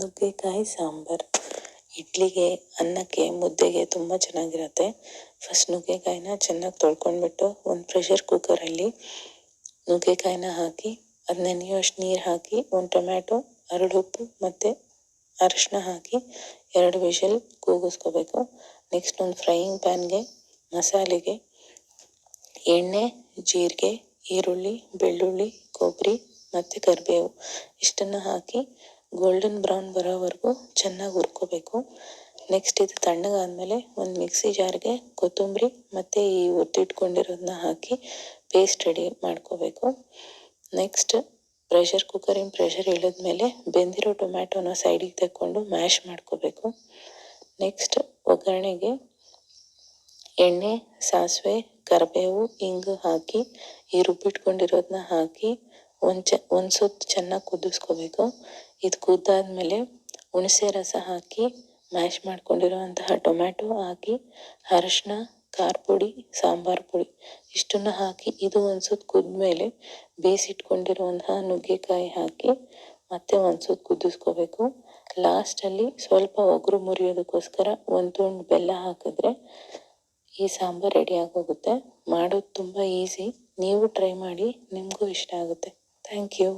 ನುಗ್ಗೆಕಾಯಿ ಸಾಂಬಾರು ಇಡ್ಲಿಗೆ, ಅನ್ನಕ್ಕೆ, ಮುದ್ದೆಗೆ ತುಂಬ ಚೆನ್ನಾಗಿರುತ್ತೆ. ಫಸ್ಟ್ ನುಗ್ಗೆಕಾಯಿನ ಚೆನ್ನಾಗಿ ತೊಳ್ಕೊಂಡ್ಬಿಟ್ಟು ಒಂದು ಪ್ರೆಷರ್ ಕುಕ್ಕರಲ್ಲಿ ನುಗ್ಗೆಕಾಯಿನ ಹಾಕಿ ಅದು ನೆನೆಯೋಷ್ಟು ನೀರು ಹಾಕಿ ಒಂದು ಟೊಮ್ಯಾಟೊ, ಉಪ್ಪು ಮತ್ತು ಅರಿಶಿನ ಹಾಕಿ 2 ವಿಷಲ್ ಕೂಗಿಸ್ಕೋಬೇಕು. ನೆಕ್ಸ್ಟ್ ಒಂದು ಫ್ರೈಯಿಂಗ್ ಪ್ಯಾನ್ಗೆ ಮಸಾಲೆಗೆ ಎಣ್ಣೆ, ಜೀರಿಗೆ, ಈರುಳ್ಳಿ, ಬೆಳ್ಳುಳ್ಳಿ, ಕೊಬ್ಬರಿ ಮತ್ತು ಕರಿಬೇವು ಇಷ್ಟನ್ನು ಹಾಕಿ ಗೋಲ್ಡನ್ ಬ್ರೌನ್ ಬರೋವರೆಗೂ ಚೆನ್ನಾಗಿ ಹುರ್ಕೋಬೇಕು. ನೆಕ್ಸ್ಟ್ ಇದು ತಣ್ಣಗಾದಮೇಲೆ ಒಂದು ಮಿಕ್ಸಿ ಜಾರ್ಗೆ ಕೊತ್ತಂಬರಿ ಮತ್ತು ಈ ಒತ್ತಿಟ್ಕೊಂಡಿರೋದನ್ನ ಹಾಕಿ ಪೇಸ್ಟ್ ರೆಡಿ ಮಾಡ್ಕೋಬೇಕು. ನೆಕ್ಸ್ಟ್ ಕುಕ್ಕರಿನ ಪ್ರೆಷರ್ ಇಳಿದ್ಮೇಲೆ ಬೆಂದಿರೋ ಟೊಮ್ಯಾಟೊನ ಸೈಡಿಗೆ ತಗೊಂಡು ಮ್ಯಾಶ್ ಮಾಡ್ಕೋಬೇಕು. ನೆಕ್ಸ್ಟ್ ಒಗ್ಗರಣೆಗೆ ಎಣ್ಣೆ, ಸಾಸಿವೆ, ಕರಿಬೇವು, ಇಂಗು ಹಾಕಿ ಈ ರುಬ್ಬಿಟ್ಕೊಂಡಿರೋದನ್ನ ಹಾಕಿ ಒಂದು ಸುತ್ತು ಚೆನ್ನಾಗಿ ಕುದಿಸ್ಕೋಬೇಕು. ಇದು ಕುದ್ದಾದ್ಮೇಲೆ ಹುಣಸೆ ರಸ ಹಾಕಿ ಮ್ಯಾಶ್ ಮಾಡ್ಕೊಂಡಿರೋಂತಹ ಟೊಮ್ಯಾಟೊ ಹಾಕಿ ಅರಿಶಿನ, ಖಾರ ಪುಡಿ, ಸಾಂಬಾರು ಪುಡಿ ಇಷ್ಟನ್ನು ಹಾಕಿ ಇದು ಒಂದು ಸುತ್ತು ಕುದ್ಮೇಲೆ ಬೇಯಿಸಿಟ್ಕೊಂಡಿರುವಂತಹ ನುಗ್ಗೆಕಾಯಿ ಹಾಕಿ ಮತ್ತೆ ಒಂದು ಸುತ್ತು ಕುದಿಸ್ಕೋಬೇಕು. ಲಾಸ್ಟಲ್ಲಿ ಸ್ವಲ್ಪ ಒಗರು ಮುರಿಯೋದಕ್ಕೋಸ್ಕರ ಒಂದು ತುಂಡು ಬೆಲ್ಲ ಹಾಕಿದ್ರೆ ಈ ಸಾಂಬಾರು ರೆಡಿ ಆಗೋಗುತ್ತೆ. ಮಾಡೋದು ತುಂಬ ಈಸಿ. ನೀವು ಟ್ರೈ ಮಾಡಿ, ನಿಮಗೂ ಇಷ್ಟ ಆಗುತ್ತೆ. Thank you.